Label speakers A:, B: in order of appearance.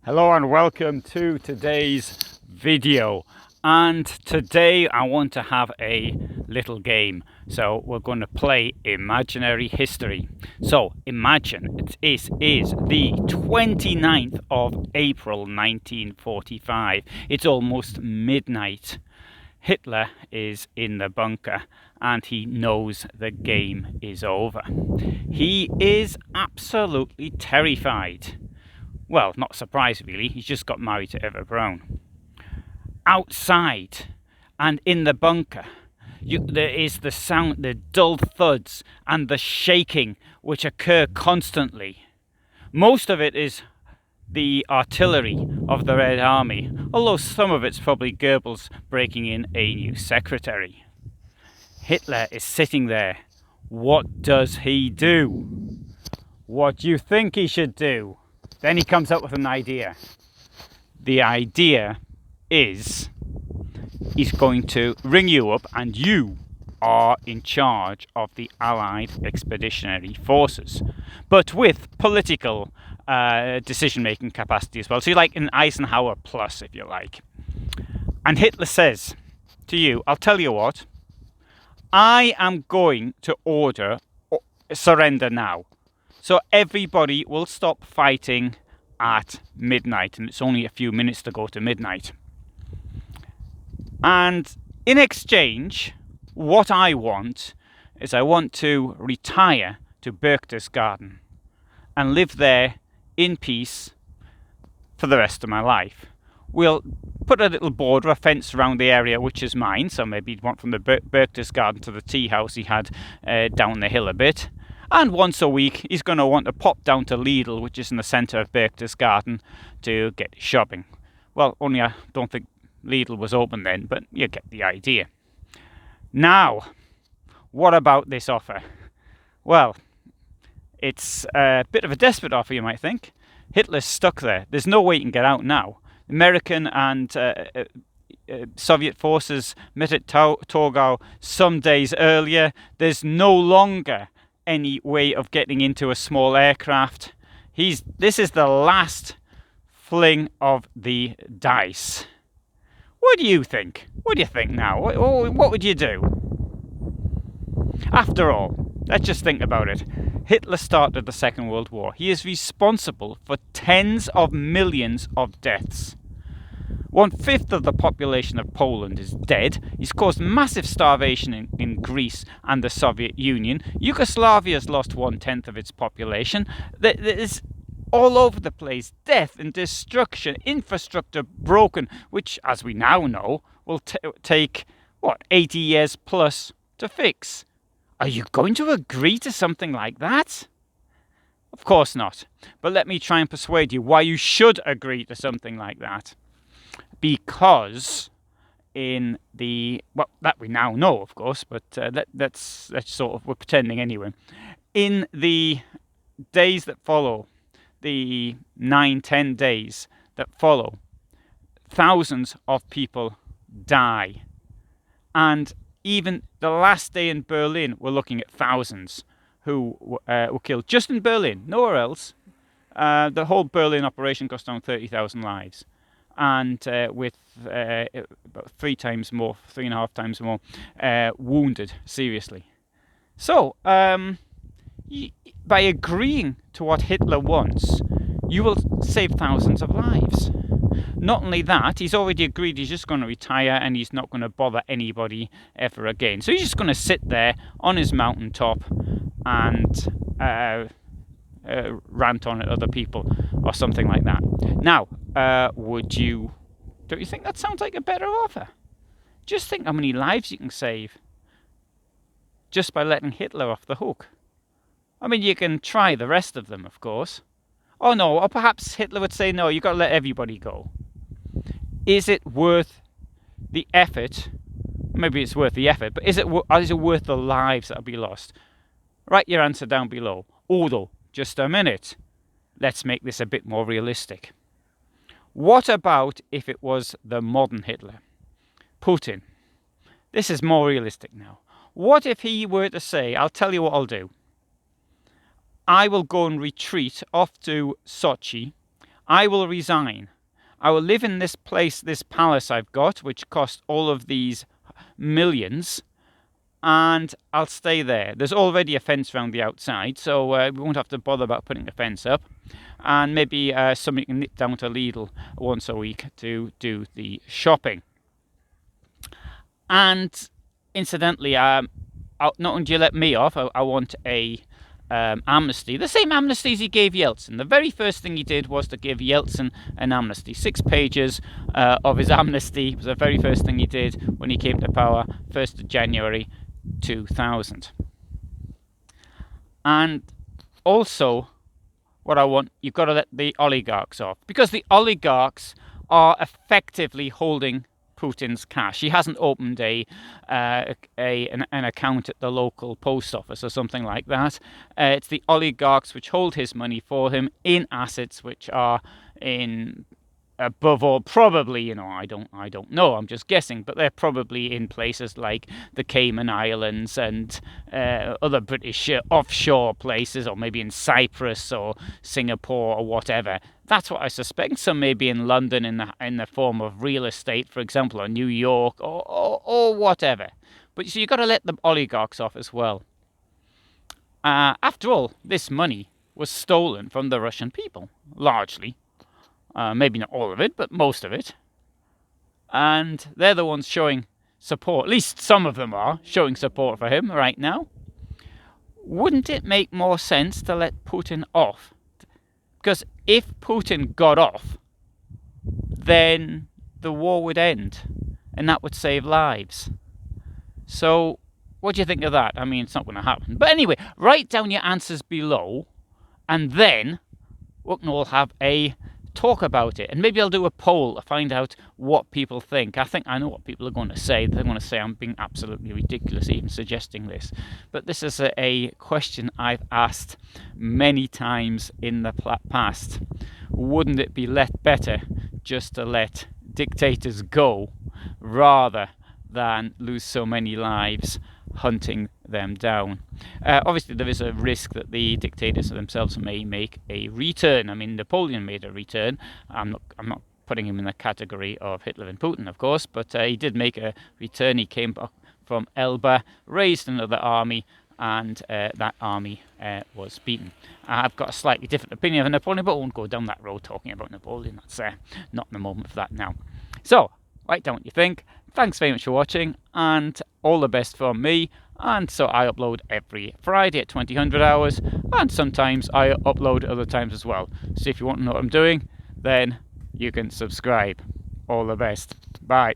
A: Hello and welcome to today's video. And today I want to have a little game. So we're going to play imaginary history. So imagine it is the 29th of April 1945. It's almost midnight. Hitler is in the bunker and he knows the game is over. He is absolutely terrified. Well, not surprised really, he's just got married to Eva Braun. Outside and in the bunker, there is the sound, the dull thuds and the shaking which occur constantly. Most of it is the artillery of the Red Army, although some of it's probably Goebbels breaking in a new secretary. Hitler is sitting there. What does he do? What do you think he should do? Then he comes up with an idea. The idea is he's going to ring you up and you are in charge of the Allied Expeditionary Forces, but with political decision-making capacity as well. So you're like an Eisenhower Plus, if you like. And Hitler says to you, I'll tell you what, I am going to order surrender now. So everybody will stop fighting at midnight, and it's only a few minutes to go to midnight. And in exchange, what I want is I want to retire to Berchtesgaden and live there in peace for the rest of my life. We'll put a little border, a fence around the area which is mine, so maybe he'd want from the Berchtesgaden to the tea house he had down the hill a bit. And once a week, he's going to want to pop down to Lidl, which is in the centre of Berchtesgaden, to get shopping. Well, only I don't think Lidl was open then, but you get the idea. Now, what about this offer? Well, it's a bit of a desperate offer, you might think. Hitler's stuck there. There's no way he can get out now. American and Soviet forces met at Torgau some days earlier. There's no longer any way of getting into a small aircraft. This is the last fling of the dice. What do you think? What do you think now? What would you do? After all, let's just think about it. Hitler started the Second World War. He is responsible for tens of millions of deaths. 1/5 of the population of Poland is dead. He's caused massive starvation in Greece and the Soviet Union. Yugoslavia's lost 1/10 of its population. There's all over the place death and destruction, infrastructure broken, which, as we now know, will take, 80 years plus to fix. Are you going to agree to something like that? Of course not. But let me try and persuade you why you should agree to something like that. Because in the, that we now know, of course, but let's sort of, we're pretending anyway. In the days that follow, the 9-10 days that follow, thousands of people die. And even the last day in Berlin, we're looking at thousands who were killed just in Berlin, nowhere else. The whole Berlin operation cost down 30,000 lives. And with about 3.5 times more wounded seriously. So, by agreeing to what Hitler wants, you will save thousands of lives. Not only that, he's already agreed he's just going to retire and he's not going to bother anybody ever again. So he's just going to sit there on his mountaintop and rant on at other people or something like that. Now, don't you think that sounds like a better offer? Just think how many lives you can save just by letting Hitler off the hook. I mean, you can try the rest of them, of course. Oh no, or perhaps Hitler would say, no, you've got to let everybody go. Is it worth the effort? Maybe it's worth the effort, but is it worth the lives that will be lost? Write your answer down below. Although, just a minute. Let's make this a bit more realistic. What about if it was the modern Hitler? Putin. This is more realistic now. What if he were to say, I'll tell you what I'll do. I will go and retreat off to Sochi. I will resign. I will live in this place, this palace I've got, which cost all of these millions, and I'll stay there. There's already a fence around the outside, so we won't have to bother about putting a fence up. And maybe somebody can nip down to Lidl once a week to do the shopping. And incidentally, not only do you let me off, I want a amnesty. The same amnesties he gave Yeltsin. The very first thing he did was to give Yeltsin an amnesty. 6 pages of his amnesty was the very first thing he did when he came to power, 1st of January 2000. And also, what I want, you've got to let the oligarchs off, because the oligarchs are effectively holding Putin's cash. He hasn't opened an account at the local post office or something like that. It's the oligarchs which hold his money for him in assets which are in, above all, probably, I don't know, I'm just guessing, but they're probably in places like the Cayman Islands and other British offshore places, or maybe in Cyprus or Singapore or whatever. That's what I suspect. Some may be in London in the form of real estate, for example, or New York or whatever. But so you've got to let the oligarchs off as well. After all, this money was stolen from the Russian people, largely. Maybe not all of it, but most of it. And they're the ones showing support. At least some of them are showing support for him right now. Wouldn't it make more sense to let Putin off? Because if Putin got off, then the war would end, and that would save lives. So, what do you think of that? I mean, it's not going to happen. But anyway, write down your answers below, and then we can all have a talk about it. And maybe I'll do a poll to find out what people think. I think I know what people are going to say. They're going to say I'm being absolutely ridiculous even suggesting this. But this is a question I've asked many times in the past. Wouldn't it be better just to let dictators go rather than lose so many lives hunting them down? Obviously, there is a risk that the dictators themselves may make a return. I mean, Napoleon made a return. I'm not putting him in the category of Hitler and Putin, of course, but he did make a return. He came back from Elba, raised another army, and that army was beaten. I've got a slightly different opinion of Napoleon, but I won't go down that road talking about Napoleon. That's not the moment for that now. So, write down what you think. Thanks very much for watching, and all the best from me. And so I upload every Friday at 2000 hours, and sometimes I upload other times as well. So if you want to know what I'm doing, then you can subscribe. All the best. Bye.